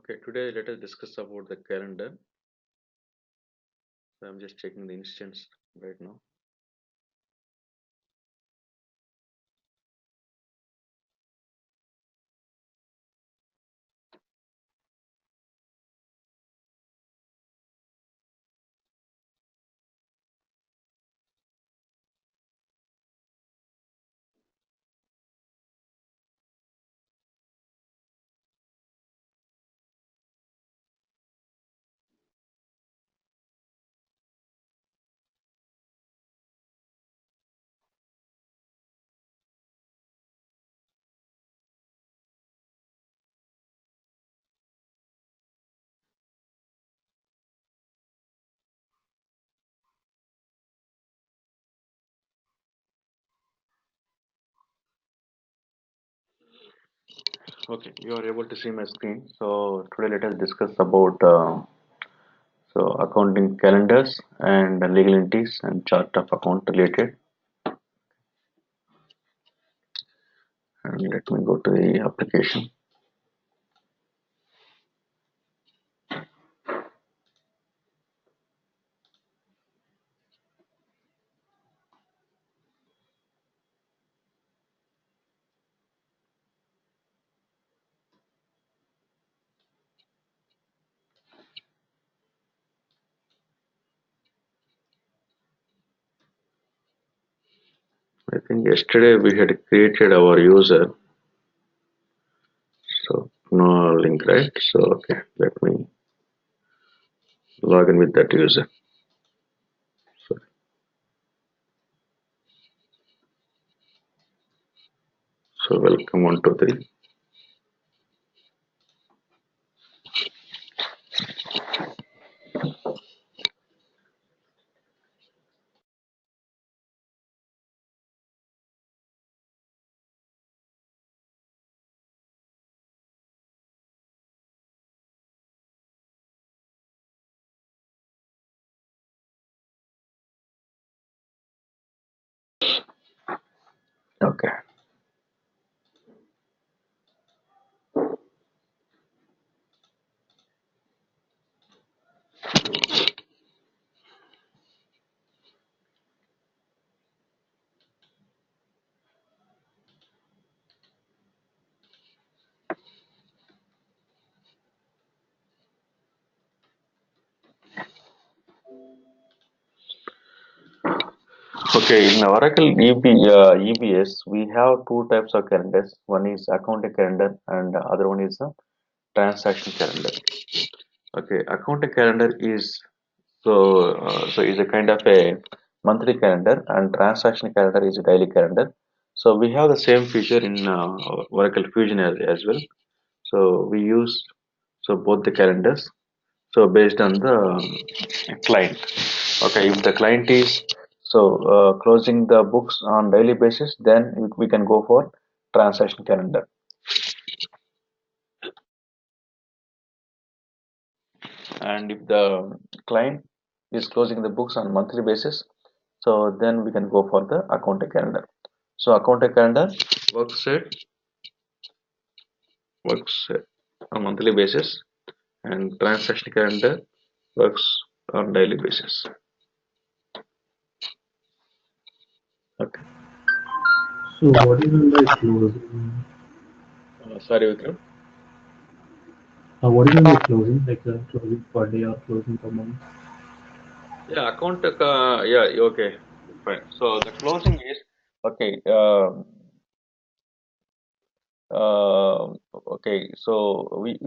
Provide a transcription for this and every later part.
Okay, today let us discuss about the calendar. So I'm just checking the instance right now. Okay, you are able to see my screen. So today let us discuss about accounting calendars and legal entities and chart of account related. And let me go to the application. I think yesterday we had created our user. So no link, right? So okay, let me log in with that user. So, so welcome 123. Okay. Okay, in Oracle EBS, we have two types of calendars. One is accounting calendar, and the other one is a transaction calendar. Okay, accounting calendar is is a kind of a monthly calendar, and transaction calendar is a daily calendar. So we have the same feature in Oracle Fusion as well. So we use both the calendars. So based on the client. Okay, if the client is closing the books on daily basis, then we can go for transaction calendar. And if the client is closing the books on monthly basis, so then we can go for the accounting calendar. So accounting calendar works at works on monthly basis, and transaction calendar works on daily basis. Okay. So what is on the closing? Sorry, Vikram. What is on the closing, like closing per day or closing per month? Yeah, account. Yeah, okay, fine. So the closing is okay. Uh, okay. So we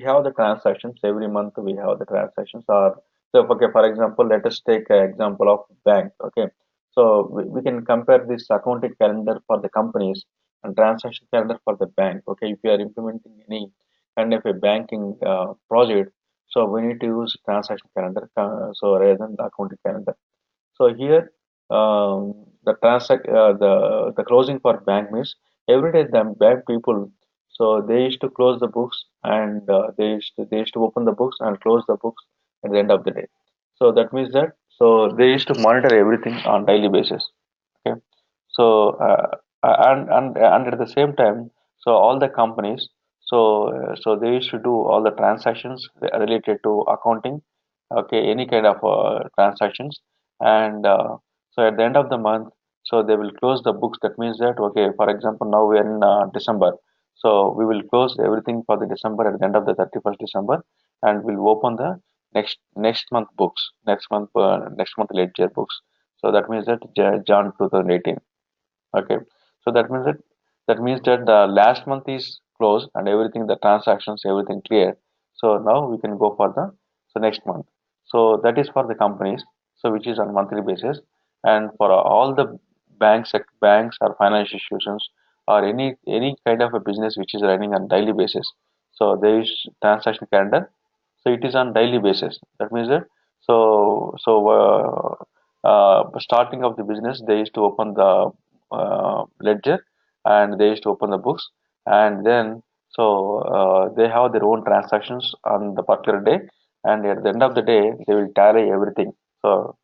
have the transactions every month. We have the transactions. Are so okay. For example, let us take an example of bank. Okay. So we can compare this accounting calendar for the companies and transaction calendar for the bank. Okay. If you are implementing any kind of a banking project, so we need to use transaction calendar. So rather than the accounting calendar. So here, the closing for bank means every day the bank people, so they used to close the books, and they used to open the books and close the books at the end of the day. So that means that they used to monitor everything on daily basis. Okay. So and at the same time, so all the companies, So they used to do all the transactions related to accounting, okay, any kind of transactions, and so at the end of the month, so they will close the books. That means that, okay, for example, now we are in December, so we will close everything for the December at the end of the 31st December, and we'll open the next month books, next month ledger books. So that means that Jan 2018. Okay, so that means that the last month is closed and everything, the transactions, everything clear. So now we can go for the next month. So that is for the companies, so which is on monthly basis, and for all the banks or financial institutions or any kind of a business which is running on daily basis. So there is transaction calendar. So it is on daily basis. That means that starting of the business, they used to open the ledger and they used to open the books, and then they have their own transactions on the particular day, and at the end of the day they will tally everything. So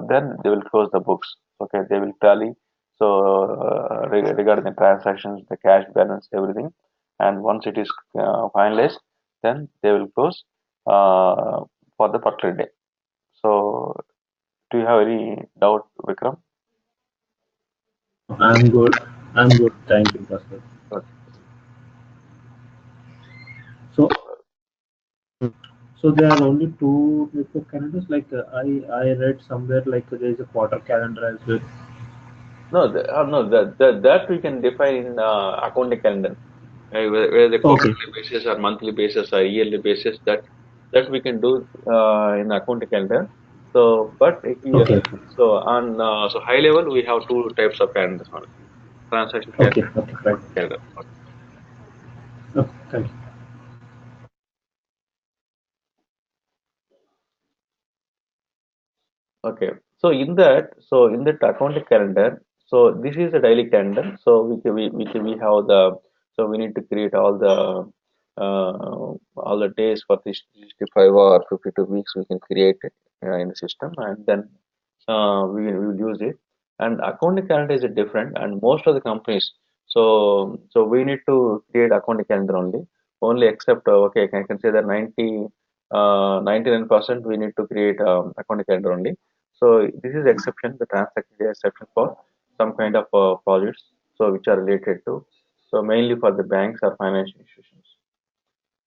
then they will close the books. Okay, they will tally. So regarding the transactions, the cash balance, everything, and once it is finalized, then they will close for the particular day. So do you have any doubt, Vikram? I'm good. I'm good. Thank you, Pastor. Okay. So, so there are only two types of calendars. Like I read somewhere like there is a quarter calendar as well. No, that we can define in accounting calendar, where the Okay. quarterly basis or monthly basis or yearly basis, that we can do in accounting calendar. So, but here, Okay. so high level we have two types of calendars on transaction Okay. calendar, Okay. Right. accounting calendar. Okay. Thank you. Okay. So in that accounting calendar, so this is a daily calendar. So we have we need to create all the days for this 65 or 52 weeks we can create in the system, and then we will use it. And accounting calendar is different, and most of the companies, so we need to create accounting calendar only except okay, I can say that 99% we need to create accounting calendar only. So this is exception, the transaction is exception for some kind of projects, so which are related to, so mainly for the banks or financial institutions.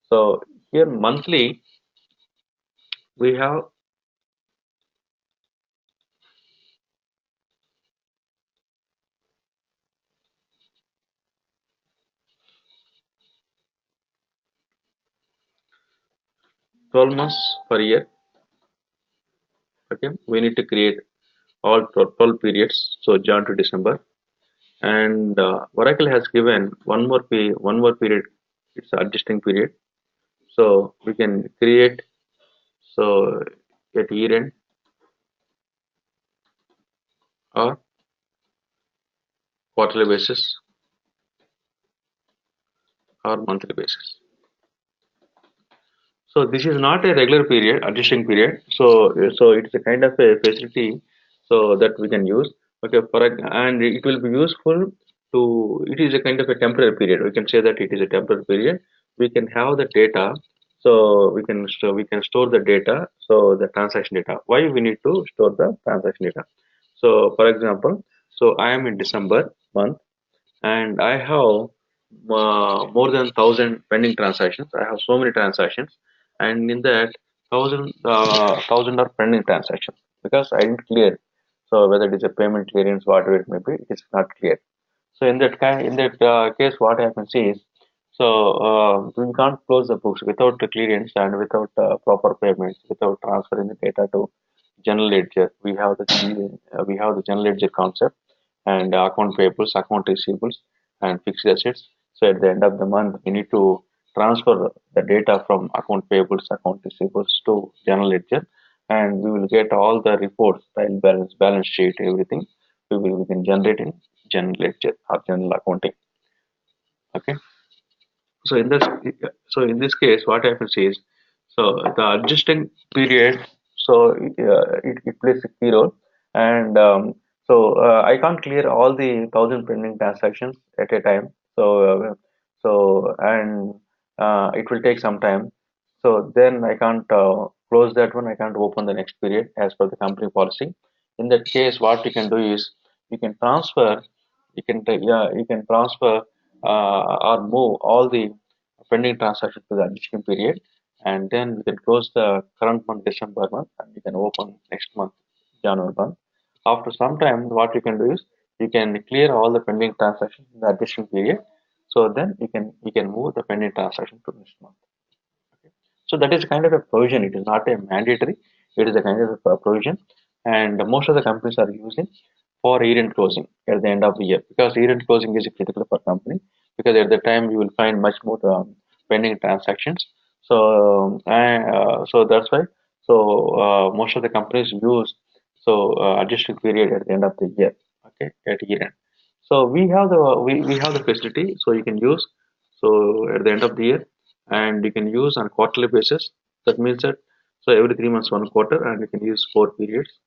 So here monthly we have 12 months per year. Okay, we need to create all 12 periods, so Jan to December, and Oracle has given one more period. It's adjusting period, so we can create so at year end or quarterly basis or monthly basis. So this is not a regular period, adjusting period. So it's a kind of a facility so that we can use. Okay, and it will be useful to. It is a kind of a temporary period. We can say that it is a temporary period. We can have the data, so we can store the data. So the transaction data. Why we need to store the transaction data? So for example, so I am in December month and I have more than 1,000 pending transactions. I have so many transactions, and in that thousand are pending transactions because I didn't clear. So whether it is a payment clearance, whatever it may be, it is not clear. So in that case, what happens is, so we can't close the books without the clearance and without proper payments, without transferring the data to general ledger. We have the general ledger concept and account payables, account receivables, and fixed assets. So at the end of the month, we need to transfer the data from account payables, account receivables to general ledger, and we will get all the reports, trial balance, balance sheet, everything. We can generate in general ledger or general accounting. Okay. So in this case, what happens is, so the adjusting period, so it plays a key role, and I can't clear all the 1,000 pending transactions at a time. So So and it will take some time. So then I can't close that one. I can't open the next period as per the company policy. In that case, what you can do is you can transfer, you can transfer or move all the pending transactions to the additional period, and then we can close the current month December month, and you can open next month January month. After some time, what you can do is you can clear all the pending transactions in the additional period. So then you can move the pending transaction to next month. So that is kind of a provision. It is not a mandatory. It is a kind of a provision, and most of the companies are using for year-end closing at the end of the year, because year-end closing is critical for company, because at the time you will find much more pending transactions. So that's why. So most of the companies use adjusting period at the end of the year. Okay, at year end. So we have the facility, so you can use at the end of the year, and you can use on a quarterly basis. That means that every 3 months one quarter, and you can use 4 periods,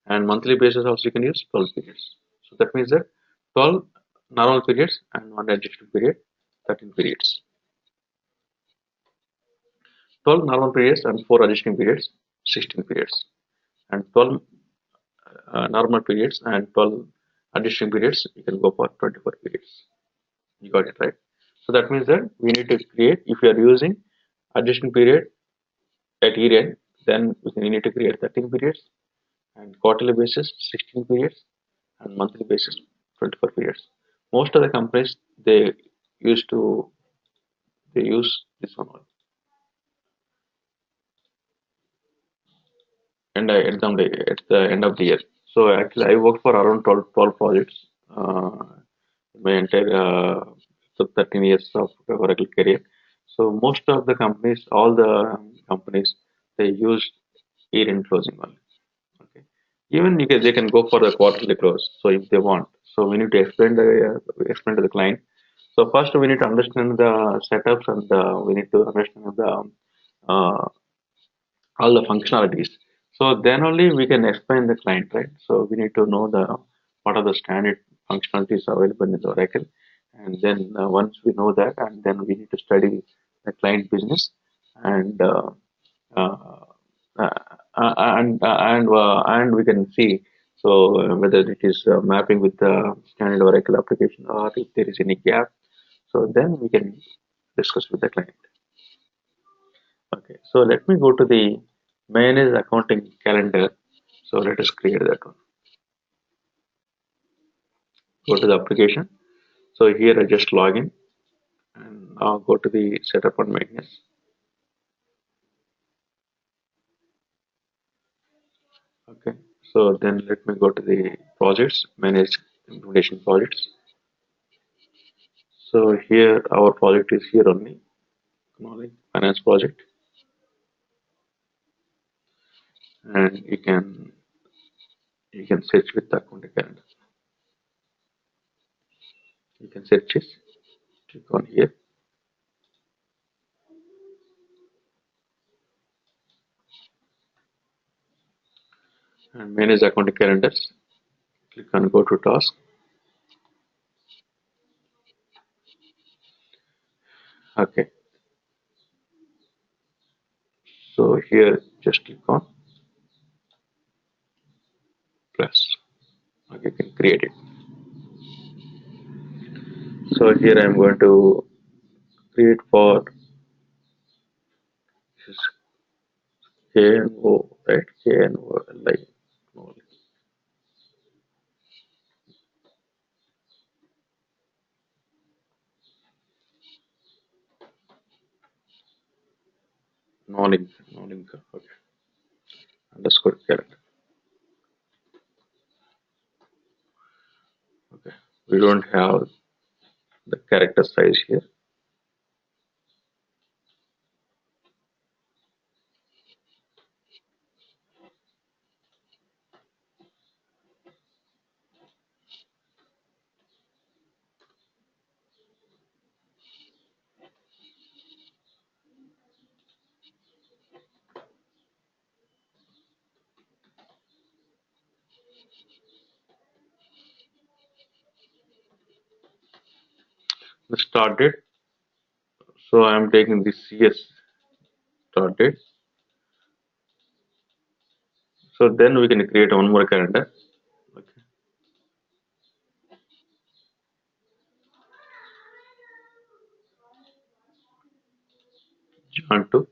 and monthly basis also you can use 12 periods. So that means that 12 normal periods and one adjusted period, 13 periods. 12 normal periods and 4 additional periods, 16 periods, and 12 normal periods and 12 additional periods, you can go for 24 periods. You got it right. So that means that we need to create, if you are using additional period at year end, then we need to create 13 periods, and quarterly basis 16 periods, and monthly basis 24 periods. Most of the companies used to they use this one only. And at the end of the year. So actually, I worked for around 12 projects in my entire 13 years of Oracle career. So most of the companies, all the companies, they use year-end closing only. Okay. Even they can go for the quarterly close. So if they want, so we need to explain to the client. So first we need to understand the setups, and we need to understand the uh, all the functionalities. So then only we can explain the client, right? So we need to know the what are the standard functionalities available in the Oracle, and then once we know that, and then we need to study the client business, and uh, and we can see whether it is mapping with the standard Oracle application, or if there is any gap. So then we can discuss with the client. Okay, so let me go to the manage accounting calendar. So let us create that one. Go to the application. So here I just log in, and now go to the setup and maintenance. Okay, so then let me go to the projects, manage implementation projects. So here our project is here only, Knowledge finance project, and you can search with the accounting calendar. You can search it. Click on here. And manage accounting calendars. Click on go to task. Okay, so here just click on plus. Okay, you can create it. So here I am going to create for KNO, right? KNO, non-link, non-link. Okay, underscore character. Okay, we don't have the character size here. The start date, So I'm taking this CS start date. So then we can create one more calendar. Okay. Jan to,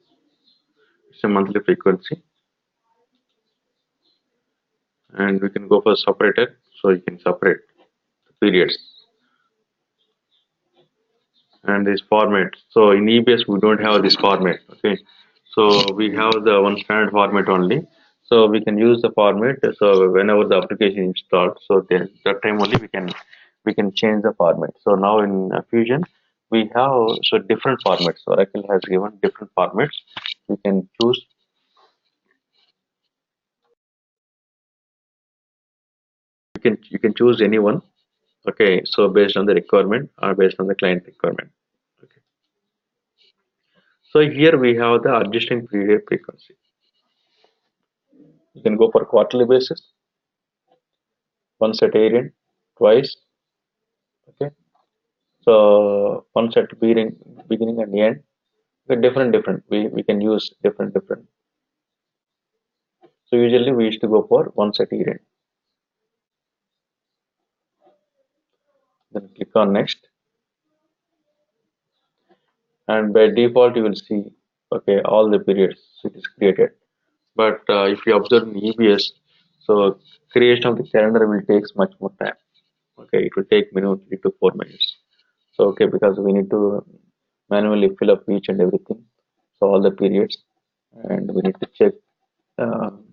it's a monthly frequency, and we can go for separator. So you can separate the periods and this format. So in EBS we don't have this format. Okay, so we have the one standard format only. So we can use the format. So whenever the application installed, so then that time only we can change the format. So now in Fusion we have so different formats. Oracle has given different formats. We can choose. You can choose any one. Okay, so based on the requirement or based on the client requirement. Okay. So here we have the adjusting period frequency. You can go for quarterly basis, once at year twice. Okay. So once at beginning and end. Different. We can use different. So usually we used to go for once at year end. Then click on next, and by default you will see okay all the periods it is created. But if you observe in EBS, so creation of the calendar will takes much more time. Okay, it will take minimum 3 to 4 minutes. So okay, because we need to manually fill up each and everything, so all the periods, and we need to check um,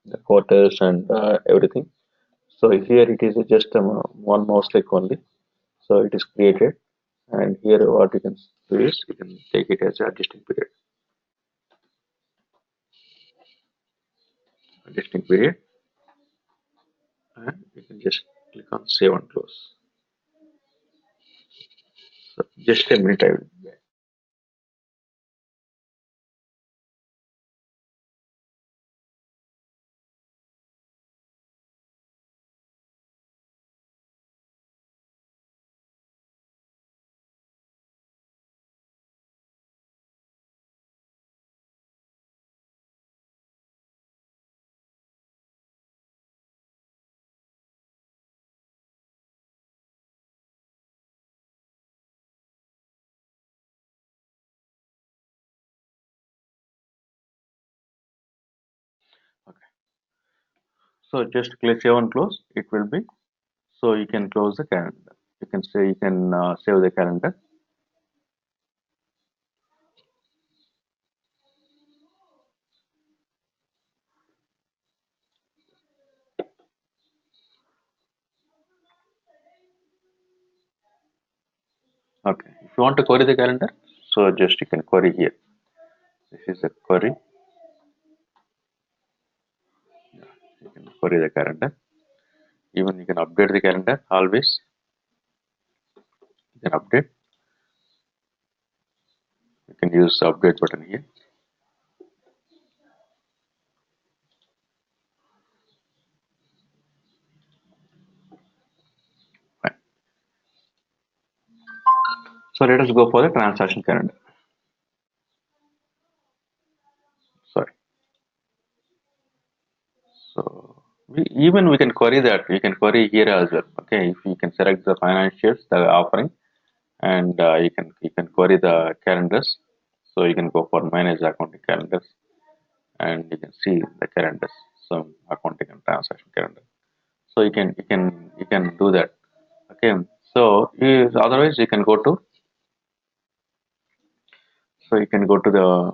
the quarters and everything. So here it is just one mouse click only. So it is created, and here what you can do is you can take it as adjusting period, and you can just click on save and close. So just a minute, I will be back. Okay. So just click save and close. It will be so you can close the calendar. You can say you can save the calendar. Okay. If you want to query the calendar, so just you can query here. This is a query. You can query the calendar. Even you can update the calendar always. You can update. You can use the update button here. Fine. So let us go for the transaction calendar. Sorry. So we can query that. We can query here as well. Okay. If you can select the financials, the offering, and you can query the calendars. So you can go for manage accounting calendars, and you can see the calendars, some accounting and transaction calendar. So you can do that. Okay. So otherwise you can go to the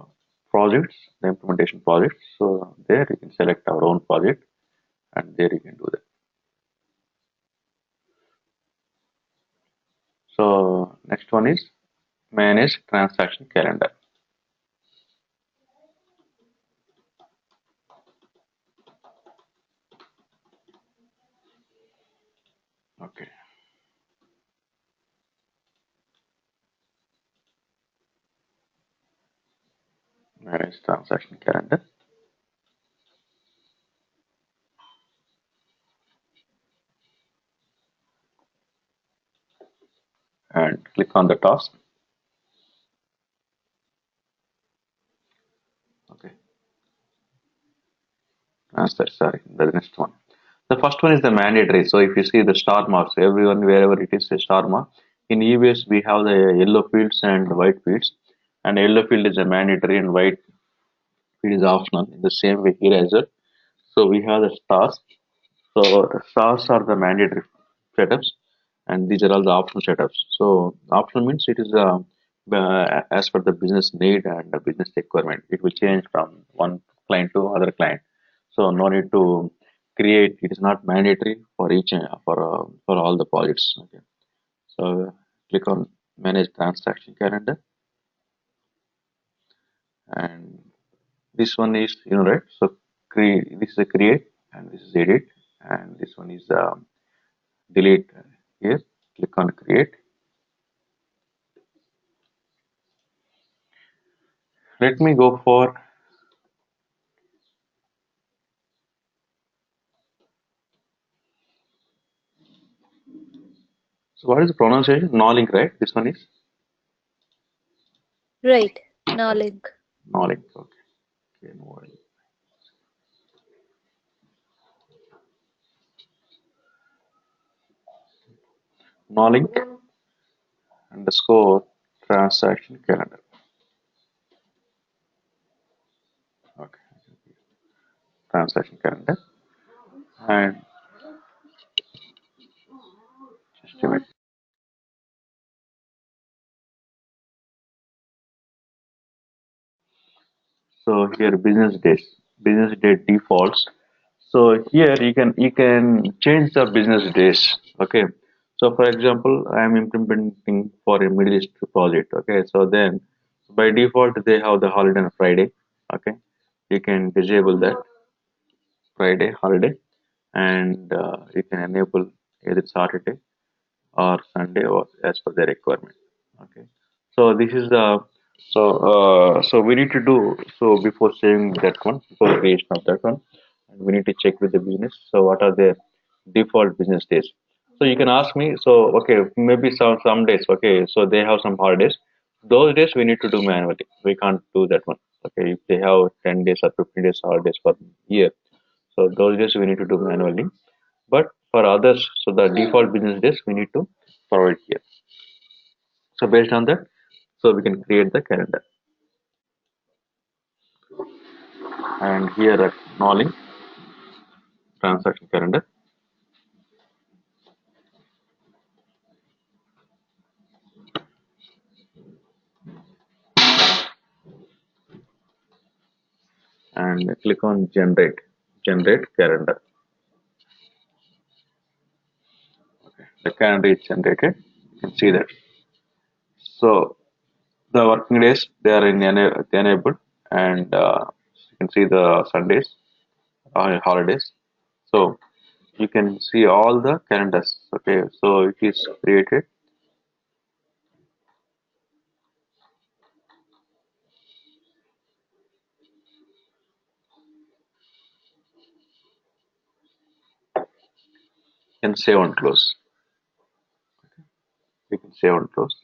projects, the implementation projects. So there you can select our own project, and there you can do that. So next one is manage transaction calendar. Okay. Manage transaction calendar, and click on the task. transfer. Sorry, the next one. The first one is the mandatory. So if you see the star marks, everyone wherever it is a star mark. In EBS we have the yellow fields and white fields, and yellow field is a mandatory and white field is optional. In the same way here as well. So we have the stars. So the stars are the mandatory setups, and these are all the optional setups. So optional means it is as per the business need and the business requirement. It will change from one client to other client. So no need to create. It is not mandatory for each for all the projects. Okay. So click on manage transaction calendar, and this one is right. So create. This is a create, and this is edit, and this one is delete here. Click on create. Let me go for, so what is the pronunciation? Nolink, right? This one is Right. Nolink. Nolink. Okay. Okay, no worry. Nolink underscore transaction calendar. Okay. Transaction calendar. And just a minute. So here business day defaults. So here you can change the business days. Okay. So for example, I am implementing for a Middle East project. Okay. So then by default they have the holiday on Friday. Okay. You can disable that Friday holiday, and you can enable either Saturday or Sunday or as per the requirement. Okay. So this is the so we need to do so before saving that one, before creation of that one, and we need to check with the business. So what are the default business days? So you can ask me. So okay, maybe some days. Okay, so they have some holidays. Those days we need to do manually. We can't do that one. Okay, if they have 10 days or 15 days holidays per year, so those days we need to do manually. But for others, so the default business days we need to provide here. So based on that, so we can create the calendar. And here at Nolink transaction calendar, and click on generate calendar. The calendar is generated. You can see that. So the working days they are enabled, and you can see the Sundays, holidays. So you can see all the calendars. Okay, so it is created. You can save and close. You can save and close.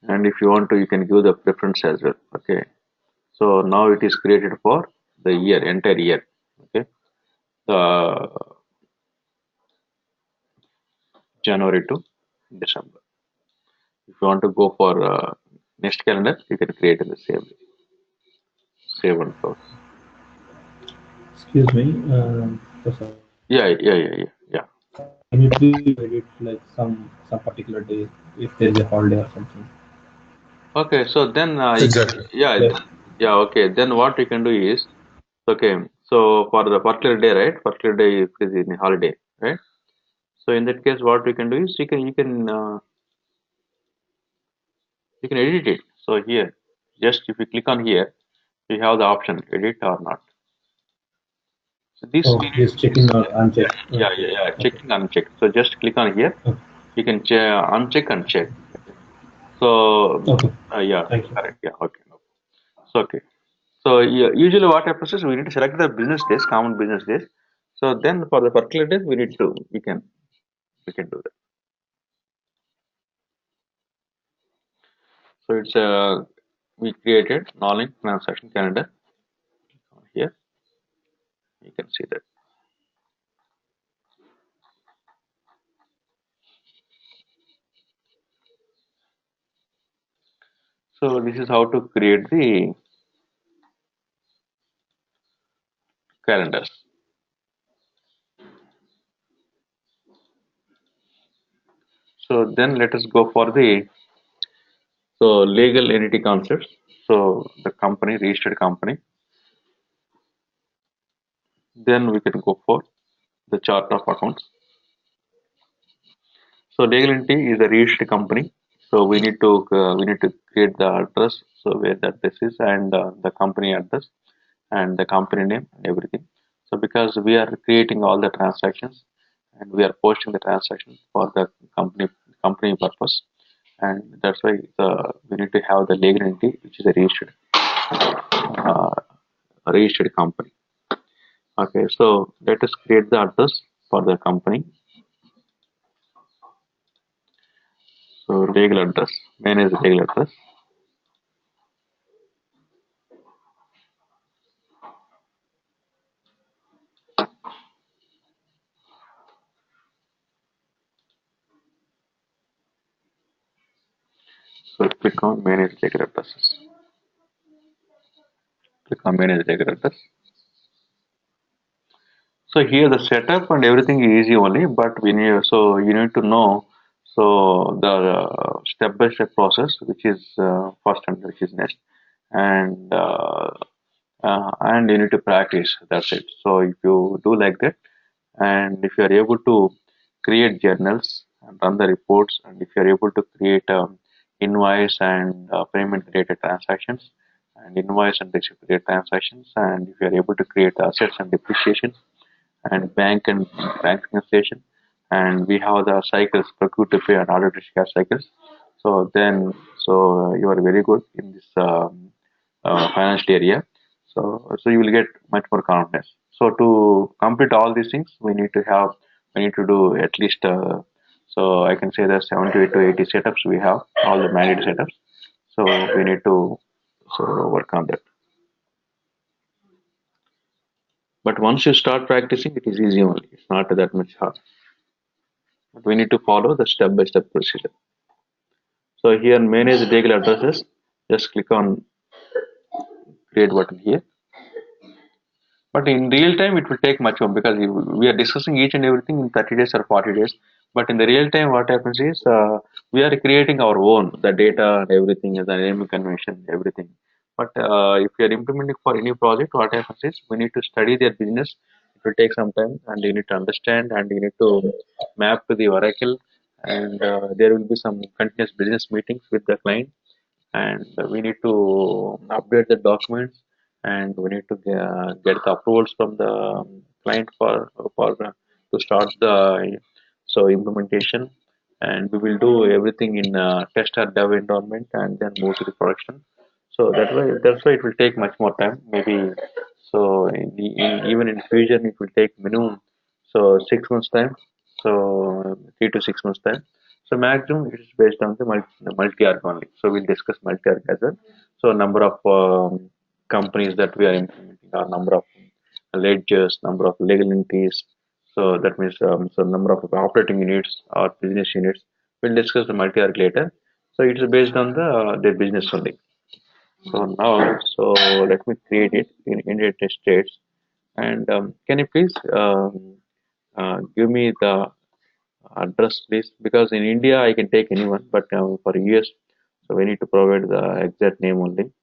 And if you want to, you can give the preference as well. Okay, so now it is created for the year, entire year. Okay, the January to December. If you want to go for next calendar, you can create in the same way. Save and close. Excuse me. So Yeah. can you please edit like some particular day if there is a holiday or something? Okay, so then Exactly. yeah, Yes. yeah. Okay, then what you can do is okay. So for the particular day, right? Particular day is in a holiday, right? So in that case, what we can do is you can edit it. So here, just if you click on here, you have the option edit or not. So this Oh, we need, he's checking or uncheck. Okay. Okay. checking unchecked. So just click on here. Okay. You can uncheck and check. So Okay. yeah, Thank you. correct. Yeah, okay. No. So okay. So yeah, usually what happens is we need to select the business days, common business days. So then for the particular days we can do that. So it's we created non-link transaction calendar. Here you can see that. So this is how to create the calendars. So then let us go for the legal entity concepts. So the company, registered company. Then we can go for the chart of accounts. So legal entity is a registered company. So we need to create the address. So where the address is and the company address and the company name and everything. So because we are creating all the transactions and we are posting the transaction for the company purpose, and that's why we need to have the legal entity which is uh, a registered company. Okay, so let us create the address for the company. So legal address, manage legal address. So click on manage legal addresses. Click on manage legal address. So here the setup and everything is easy only, but you need to know the step-by-step process, which is first and which is next, and you need to practice. That's it. So if you do like that, and if you are able to create journals and run the reports, and if you are able to create invoice and payment related transactions, and invoice and receipt related transactions, and if you are able to create assets and depreciation and bank reconciliation, and we have the cycles procure to pay and order to cash cycles. So then, you are very good in this financial area. So you will get much more confidence. So to complete all these things, we need to do at least I can say that 70 to 80 setups we have all the managed setups. So we need to work on that. But once you start practicing, it is easy only. It's not that much hard. But we need to follow the step-by-step procedure. So here manage legal addresses. Just click on create button here. But in real time, it will take much more because we are discussing each and everything in 30 days or 40 days. But in the real time, what happens is we are creating our own, the data and everything, the naming convention, everything. But if you are implementing for any project, what happens is we need to study their business. It will take some time, and you need to understand, and you need to map to the Oracle, and there will be some continuous business meetings with the client, and we need to update the documents, and we need to get the approvals from the client for to start the implementation, and we will do everything in test or dev environment and then move to the production. So that's why it will take much more time, maybe. So even in fusion it will take minimum 6 months time, so 3 to 6 months time. So maximum it is based on the multi-arc only. So we'll discuss multi-arc as well. So number of companies that we are implementing, or number of ledgers, number of legal entities. So that means number of operating units or business units. We'll discuss the multi-arc later. So it is based on their business only. So now, let me create it in United States. And can you please give me the address, please? Because in India, I can take anyone, but for US, so we need to provide the exact name only.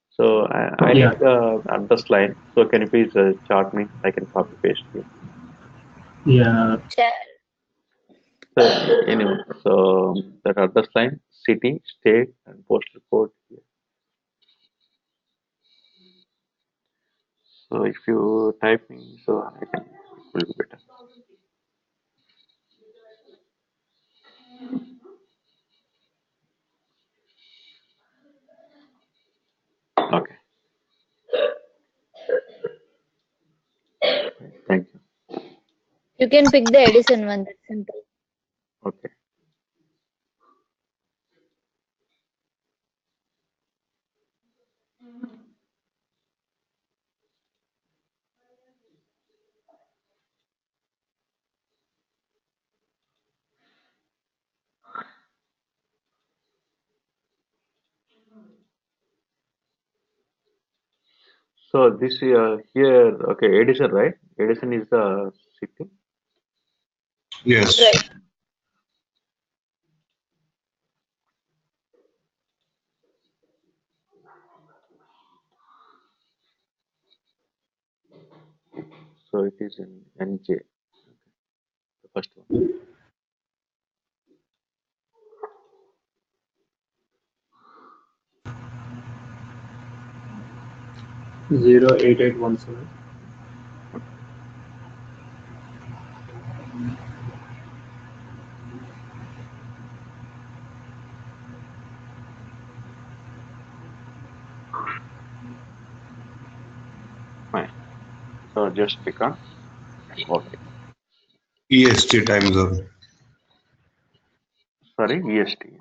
So I Yeah, need the address line. So can you please chart me? I can copy paste here. yeah, Share. So anyway, so that address line, city, state, and postal code here. So if you type me, so I can, it will be better. Okay, thank you. You can pick the Edison one. That's simple. Okay. So this here, okay, Edison, right? Edison is the city. Yes. Right. So it is in NJ, the first one. 08817. Fine. So just click on OK. EST time zone. Sorry, EST.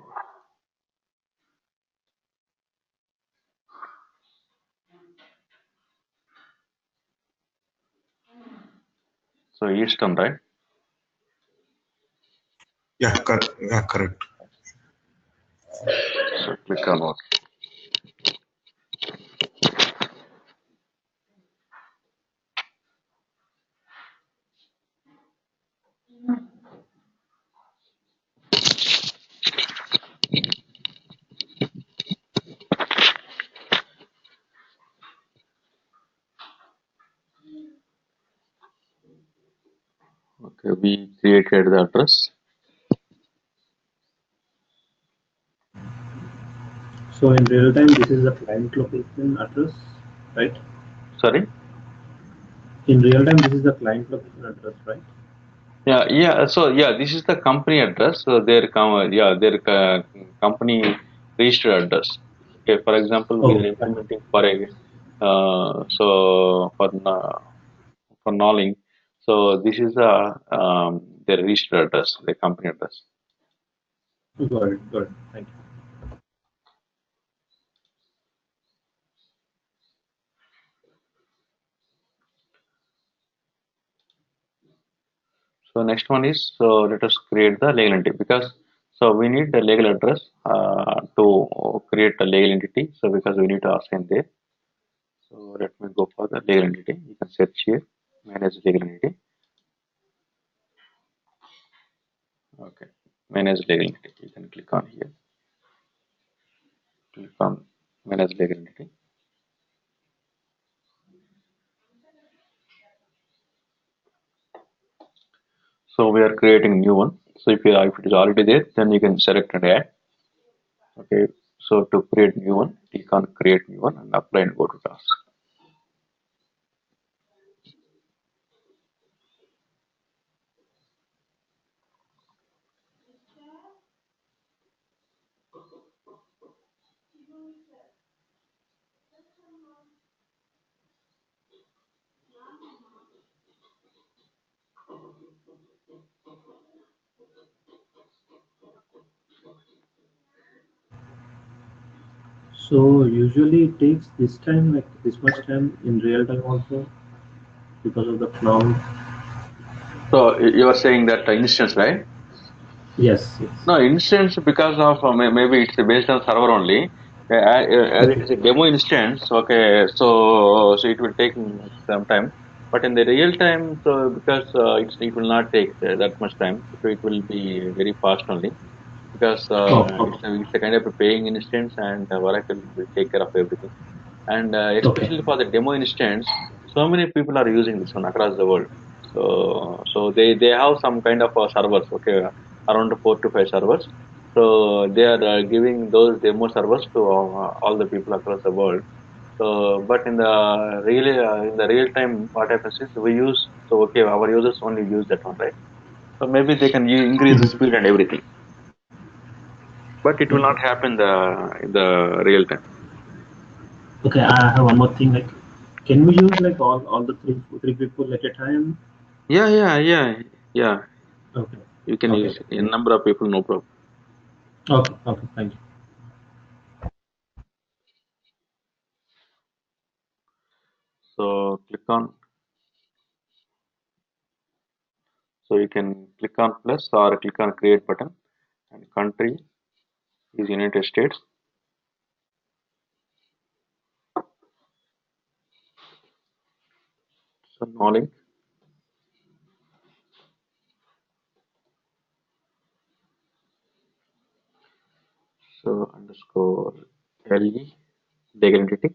So Eastern, right? Yeah, correct. So click on OK. Okay, we created the address. So in real time, this is the client location address, right? Sorry. In real time, this is the client location address, right? Yeah, yeah. So yeah, this is the company address. So their company registered address. Okay, for example, we Oh, are implementing for a so for Nolling. So this is their registered address, the company address. got it, got it. Thank you. So next one is, so let us create the legal entity, because so we need the legal address to create a legal entity. So because we need to assign there. So let me go for the legal entity. You can search here, manage legal entity. Okay, manage legal entity. You can click on here. Click on manage legal entity. So we are creating new one. So if it is already there, then you can select and add. Okay. So to create new one, click on create new one and apply and go to task. So usually it takes this time, like this much time in real time also, because of the phenomenon. So you are saying that instance, right? Yes, yes. No, instance because of maybe it's based on server only. As it Okay. is a demo instance, okay, so it will take some time. But in the real time, so because it will not take that much time, it will be very fast only. Because Oh, okay. it's a kind of a paying instance, and Oracle will take care of everything. And Okay. especially for the demo instance, so many people are using this one across the world. So they have some kind of servers, okay, around 4 to 5 servers. So they are giving those demo servers to all the people across the world. So, but in the real time, what happens is we use, so okay, our users only use that one, right? So maybe they can increase the Mhm. speed and everything, but it will Okay. not happen in the real time. Okay, I have one more thing. Like, can we use like all the three people at a time? Yeah. Okay. You can Okay. use a number of people, no problem. Okay. Okay. Thank you. So so you can click on plus or click on create button, and country is United States. So no link. So underscore LE legal entity.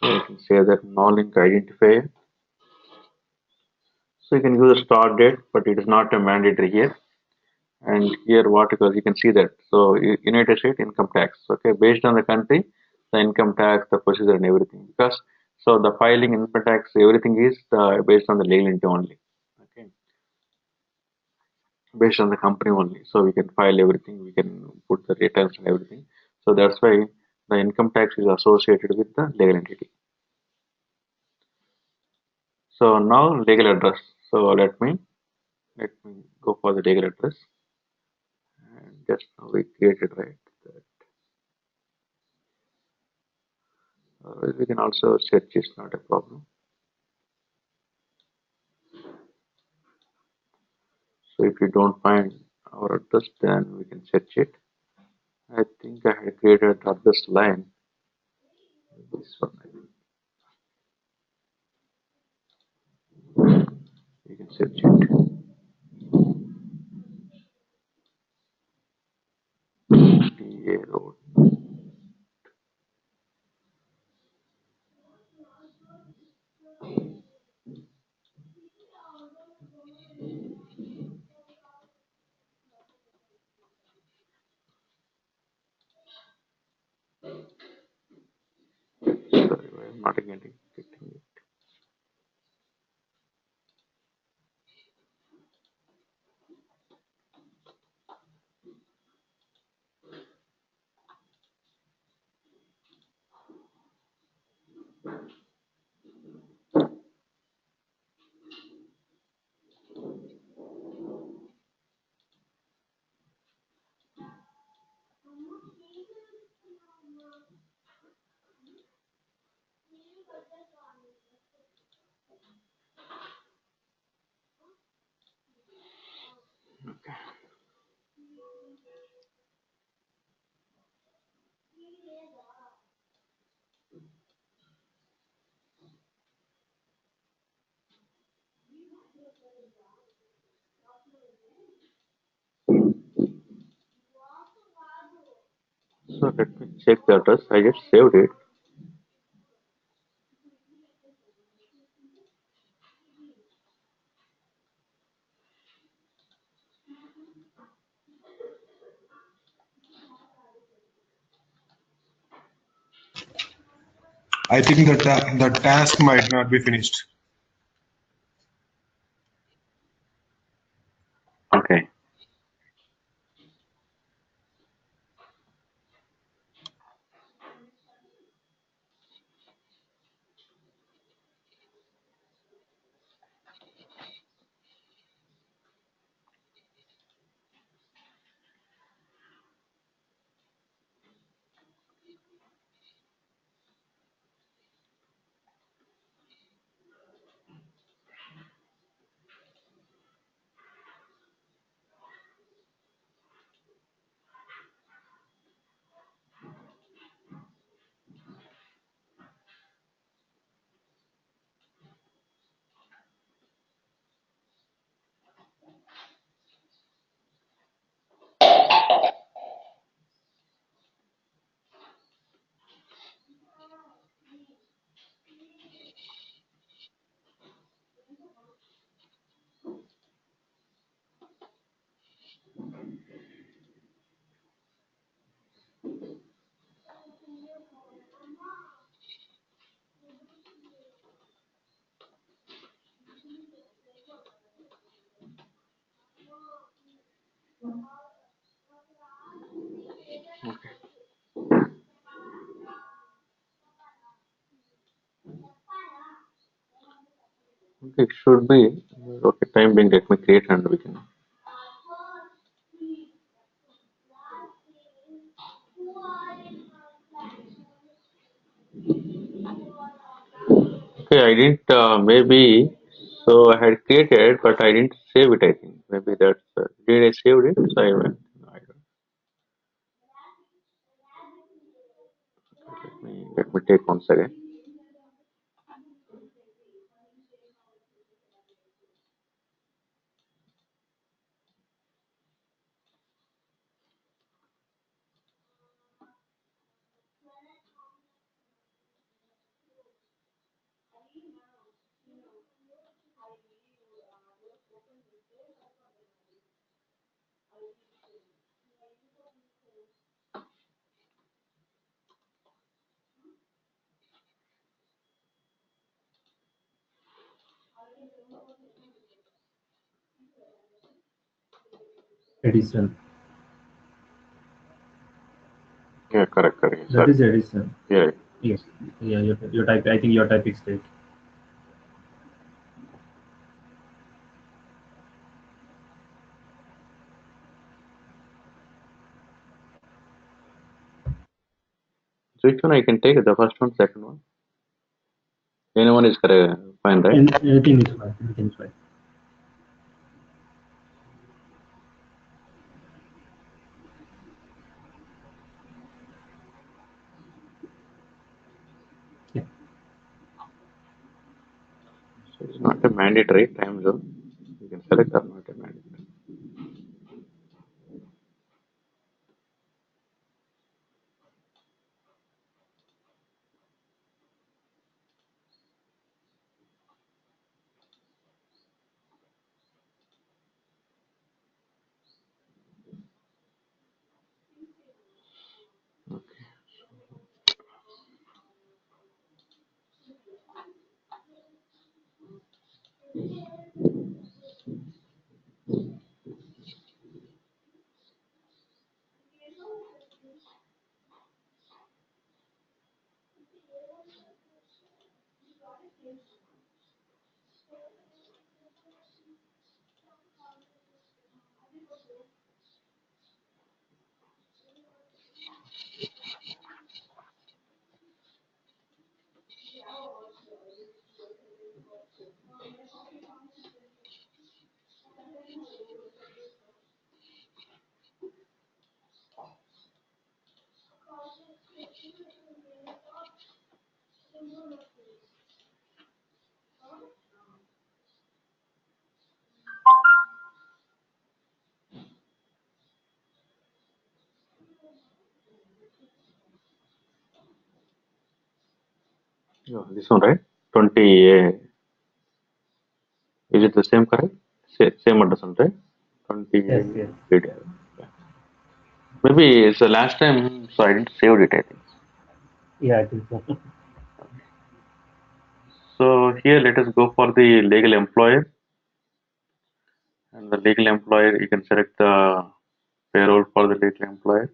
So you can say that no link identifier. So you can use a start date, but it is not a mandatory here. And here what, because you can see that. So United States income tax. Okay, based on the country, the income tax, the procedure and everything. Because so the filing income tax, everything is based on the legal entity only. Okay, based on the company only. So we can file everything, we can put the returns and everything. So that's why the income tax is associated with the legal entity. So now legal address. So let me go for the legal address. And just now we created right. We can also search, it's not a problem. So if you don't find our address, then we can search it. I think I had created the address line. This one, I think. You can search it. DA road. Sorry, I'm not getting it. So let me check the address. I just saved it. I think the task might not be finished. Okay. Okay, it should be. Okay, time being, let me create and we can. Okay, I didn't, maybe, so I had created, but I didn't save it, I think. Maybe that's, did I save it? So I went, no, I don't. Let me take once again. Edison. Yeah, correct, correct. That is Edison. Yeah. Yes. Yeah, your type. I think your typing state. So which one I can take? The first one, second one? Anyone is correct, fine, right? Anything is fine. Anything is fine. Yeah. So it's not a mandatory time zone. You can select or not a mandatory. Yeah, this one, right? 20. Is it the same, correct? Same address, right? 20. Yes. Yes. Yeah. Maybe it's the last time, so I didn't save it, I think. Yeah, I think so. So here, let us go for the legal employer. And the legal employer, you can select the payroll for the legal employer.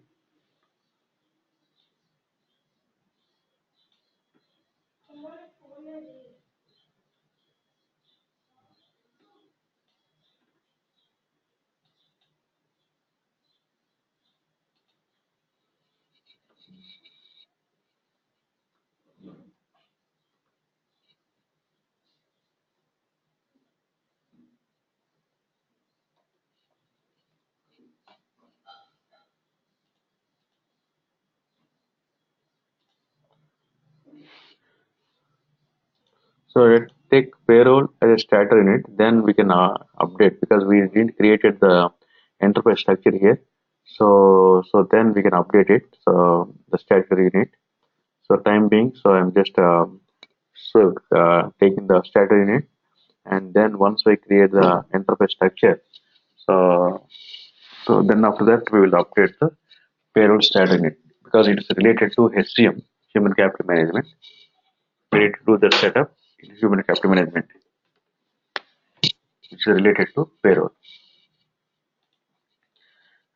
So let's take payroll as a starter in it, then we can update because we didn't created the enterprise structure here. So then we can update it. So the starter unit. So time being, so I'm just taking the starter unit, and then once I create the enterprise structure, so so then after that we will update the payroll starter unit because it is related to HCM, human capital management. We need to do the setup in human capital management, which is related to payroll.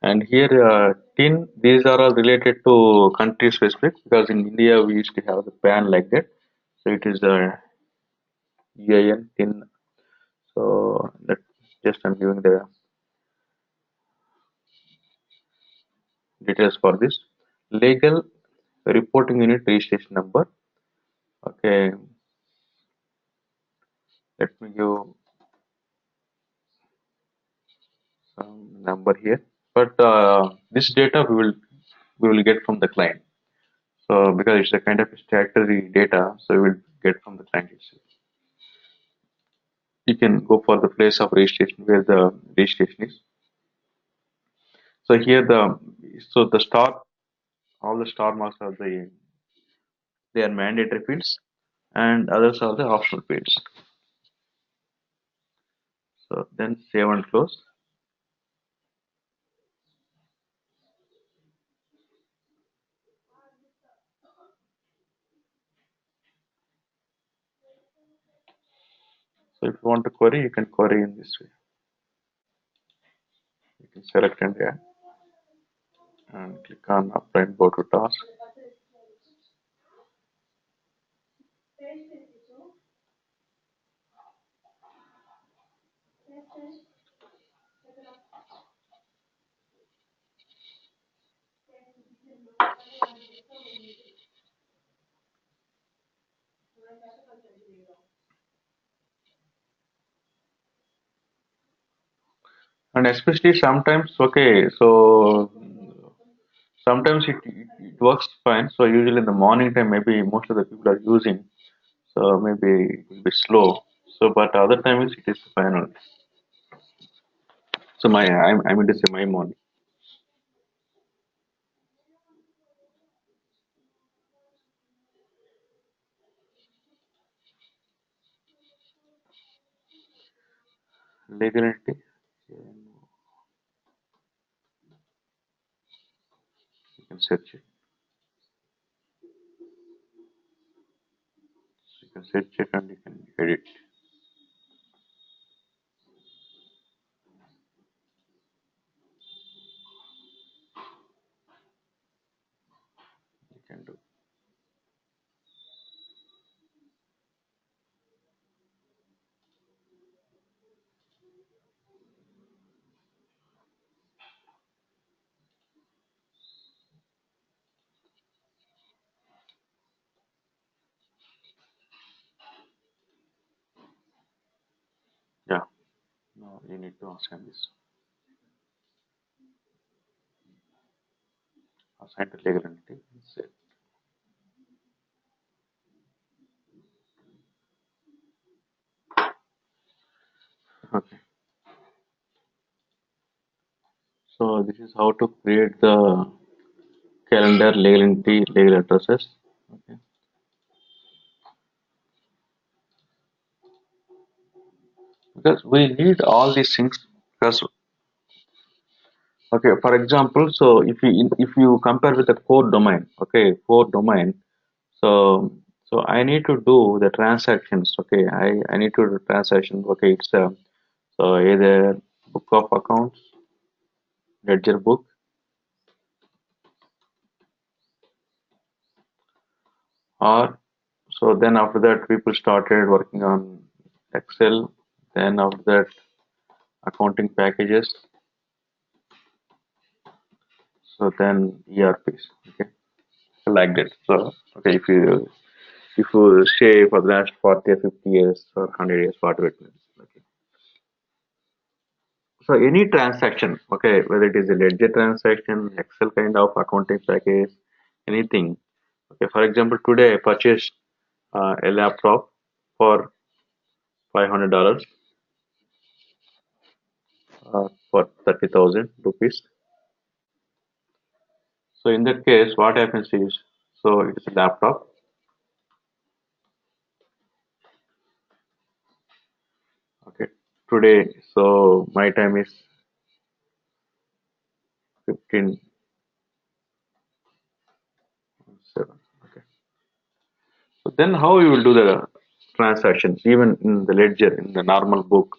And here, TIN, these are all related to country specific because in India we used to have the PAN like that. So it is the EIN, TIN. So that just I'm giving the details for this. Legal reporting unit registration number. Okay, let me give some number here. But this data we will get from the client. So because it's a kind of statutory data, so we will get from the client itself. You can go for the place of registration where the registration is. So here the star, all the star marks are they are mandatory fields, and others are the optional fields. So then save and close. So if you want to query, you can query in this way. You can select and add and click on apply and go to task. And especially sometimes, okay, so sometimes it works fine. So usually in the morning time, maybe most of the people are using, so maybe it will be slow. So but other times it is fine only. So I mean to say my morning. Legal entity, you can search it. You can search it and you can edit. You can do. Yeah. Now you need to assign this. Assign to legal entity. Save. Okay. So this is how to create the calendar, legal entity, legal addresses. Okay. Because we need all these things because okay, for example, so if you compare with the core domain, okay, core domain, so I need to do the transactions, okay, I need to do transactions, okay, it's so either book of accounts, ledger book, or so then after that people started working on Excel, then after that accounting packages, so then ERPs, okay, like that. So okay, if you say for the last 40 or 50 years or 100 years, whatever it means. Okay. So any transaction, okay, whether it is a ledger transaction, Excel kind of accounting package, anything. Okay, for example, today I purchased a laptop for $500 for 30,000 rupees. So in that case, what happens is, so it is a laptop. Okay, today, so my time is 15:07. Okay. So then how you will do the transactions, even in the ledger, in the normal book.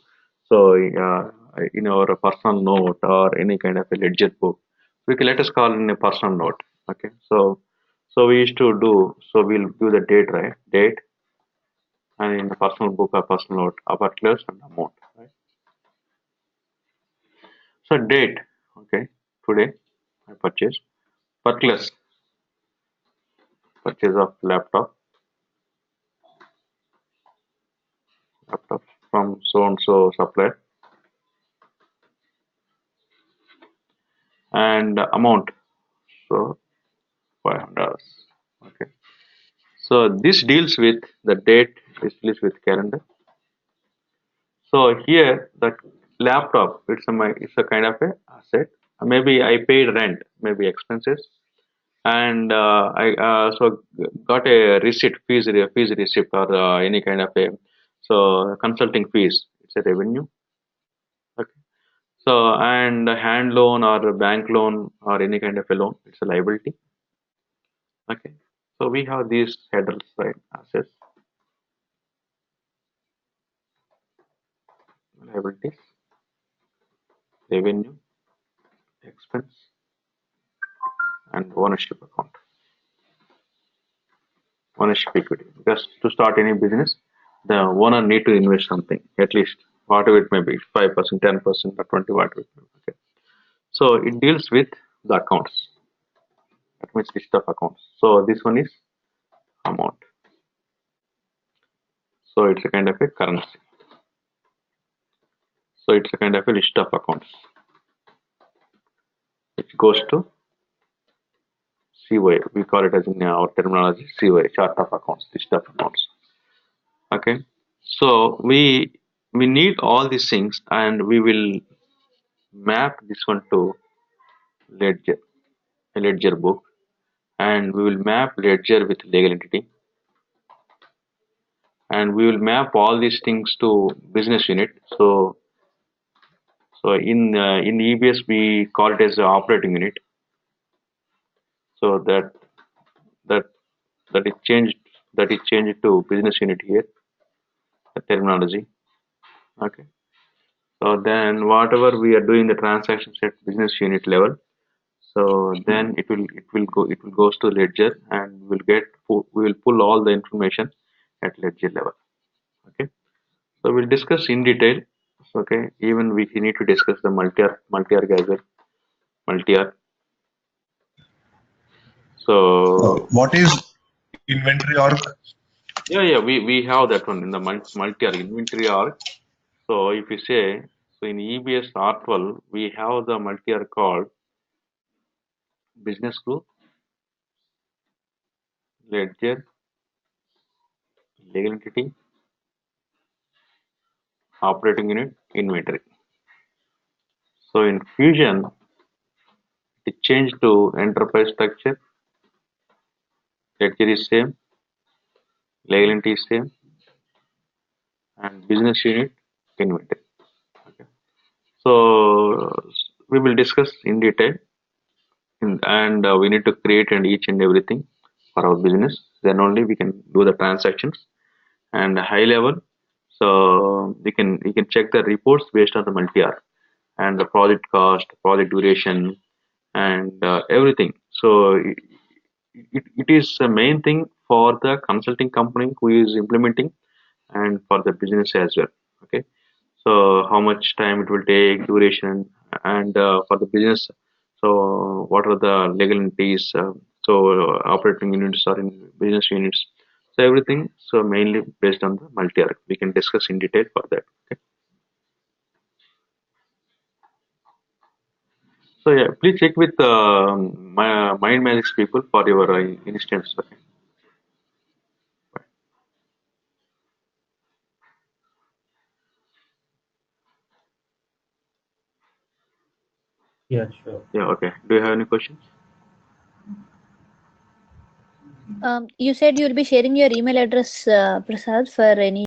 So in our personal note or any kind of a ledger book, we can let us call in a personal note. Okay. So we used to do, so we'll do the date, right? Date, and in the personal book or personal note, upper class and amount, right? So date, okay, today I purchased, purchase, purchase of laptop from so and so supplier, and amount, so $500. Okay. So this deals with the date, this deals with calendar. So here the laptop, it's a kind of a asset. Maybe I paid rent, maybe expenses, and I got a fees receipt or any kind of a consulting fees. It's a revenue. Okay. So and a hand loan or a bank loan or any kind of a loan, it's a liability. Okay. So we have these headers, right? Assets, liabilities, revenue, expense, and ownership account. Ownership equity. Because to start any business, the owner need to invest something, at least whatever it may be, 5%, 10%, or 20, whatever it may be. Okay. So it deals with the accounts. That means list of accounts. So this one is amount. So it's a kind of a currency. So it's a kind of a list of accounts, which goes to COA. We call it as in our terminology COA, chart of accounts, list of accounts. Okay. So we need all these things, and we will map this one to ledger, a ledger book, and we will map ledger with legal entity, and we will map all these things to business unit. So in EBS we call it as the operating unit. So that is changed to business unit here, the terminology. Okay. So then whatever we are doing the transactions at business unit level, so then it will goes to ledger, and we will pull all the information at ledger level. Okay. So we'll discuss in detail. Okay. Even we need to discuss the multi-arc as well. Multi-arc. So What is inventory org? yeah, we have that one in the multi-arc inventory arc. So if you say, so in EBS R12 we have the multi-arc called business group, ledger, legal entity, operating unit, inventory. So in Fusion it changed to enterprise structure, ledger is same, legal entity is same, and business unit, inventory. Okay. So we will discuss in detail, and we need to create each and everything for our business. Then only we can do the transactions. And high level, so you can check the reports based on the multi-arc and the project cost, project duration, and everything. So it is the main thing for the consulting company who is implementing, and for the business as well. Okay. So how much time it will take, duration, and for the business, so what are the legal entities, operating units or in business units, so everything, so mainly based on the multi-arc. We can discuss in detail for that. Okay. So yeah, please check with my MindMagic people for your instance. Okay. Yeah, sure. Yeah, okay. Do you have any questions? You said you'll be sharing your email address, Prasad, for any